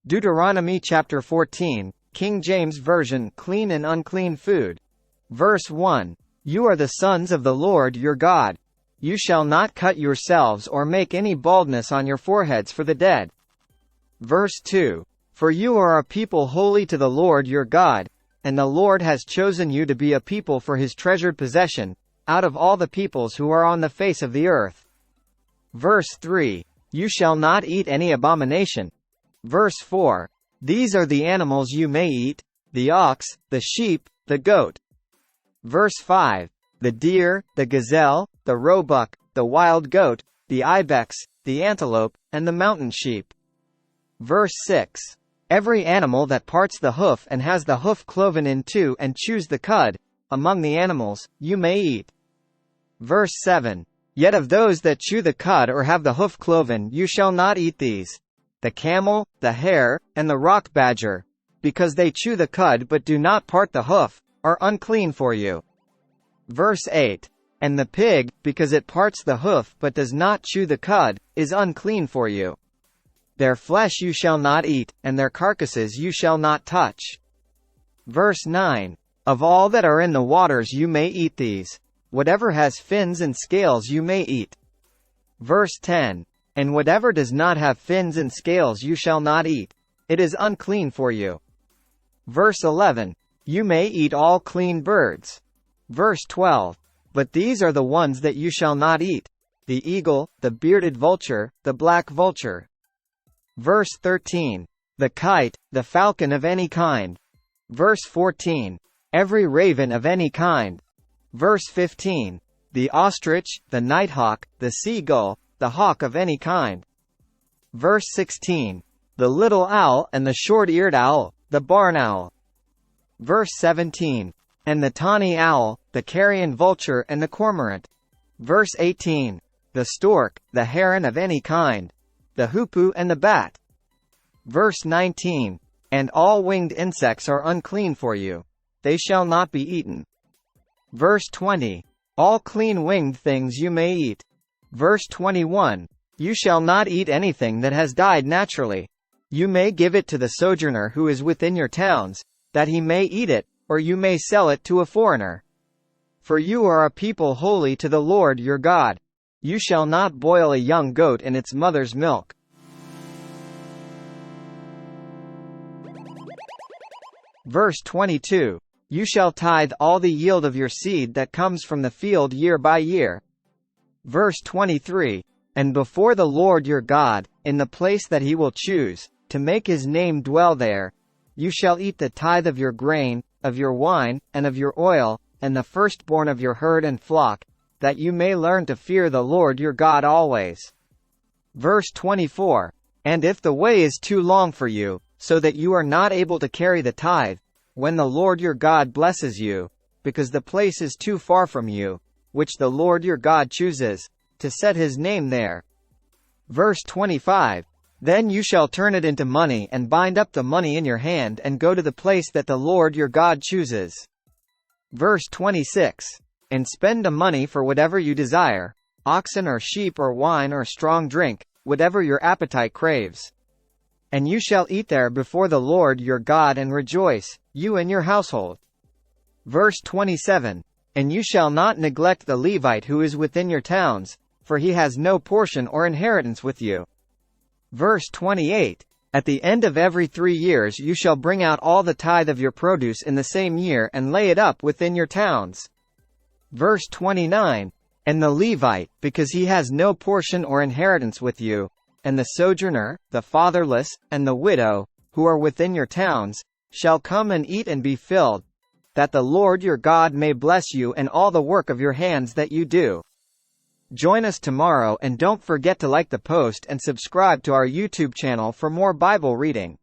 Deuteronomy chapter 14, King James Version, clean and unclean food. Verse 1. You are the sons of the Lord your God. You shall not cut yourselves or make any baldness on your foreheads for the dead. Verse 2. For you are a people holy to the Lord your God, and the Lord has chosen you to be a people for his treasured possession, out of all the peoples who are on the face of the earth. Verse 3. You shall not eat any abomination. Verse 4. These are the animals you may eat: the ox, the sheep, the goat. Verse 5. The deer, the gazelle, the roebuck, the wild goat, the ibex, the antelope, and the mountain sheep. Verse 6. Every animal that parts the hoof and has the hoof cloven in two and chews the cud, among the animals, you may eat. Verse 7. Yet of those that chew the cud or have the hoof cloven you shall not eat these: the camel, the hare, and the rock badger, because they chew the cud but do not part the hoof, are unclean for you. Verse 8. And the pig, because it parts the hoof but does not chew the cud, is unclean for you. Their flesh you shall not eat, and their carcasses you shall not touch. Verse 9. Of all that are in the waters you may eat these: whatever has fins and scales you may eat. Verse 10. And whatever does not have fins and scales you shall not eat; it is unclean for you. Verse 11. You may eat all clean birds. Verse 12. But these are the ones that you shall not eat: the eagle, the bearded vulture, the black vulture. Verse 13. The kite, the falcon of any kind. Verse 14. Every raven of any kind. Verse 15. The ostrich, the nighthawk, the seagull, the hawk of any kind. Verse 16. The little owl and the short-eared owl, the barn owl. Verse 17. And the tawny owl, the carrion vulture and the cormorant. Verse 18. The stork, the heron of any kind, the hoopoe and the bat. Verse 19. And all winged insects are unclean for you; they shall not be eaten. Verse 20. All clean winged things you may eat. Verse 21. You shall not eat anything that has died naturally. You may give it to the sojourner who is within your towns, that he may eat it, or you may sell it to a foreigner. For you are a people holy to the Lord your God. You shall not boil a young goat in its mother's milk. Verse 22. You shall tithe all the yield of your seed that comes from the field year by year. Verse 23. And before the Lord your God, in the place that he will choose, to make his name dwell there, you shall eat the tithe of your grain, of your wine, and of your oil, and the firstborn of your herd and flock, that you may learn to fear the Lord your God always. Verse 24. And if the way is too long for you, so that you are not able to carry the tithe, when the Lord your God blesses you, because the place is too far from you, which the Lord your God chooses, to set his name there. Verse 25. Then you shall turn it into money and bind up the money in your hand and go to the place that the Lord your God chooses. Verse 26. And spend the money for whatever you desire: oxen or sheep or wine or strong drink, whatever your appetite craves. And you shall eat there before the Lord your God and rejoice, you and your household. Verse 27. And you shall not neglect the Levite who is within your towns, for he has no portion or inheritance with you. Verse 28. At the end of every 3 years you shall bring out all the tithe of your produce in the same year and lay it up within your towns. Verse 29. And the Levite, because he has no portion or inheritance with you, and the sojourner, the fatherless, and the widow, who are within your towns, shall come and eat and be filled, that the Lord your God may bless you and all the work of your hands that you do. Join us tomorrow and don't forget to like the post and subscribe to our YouTube channel for more Bible reading.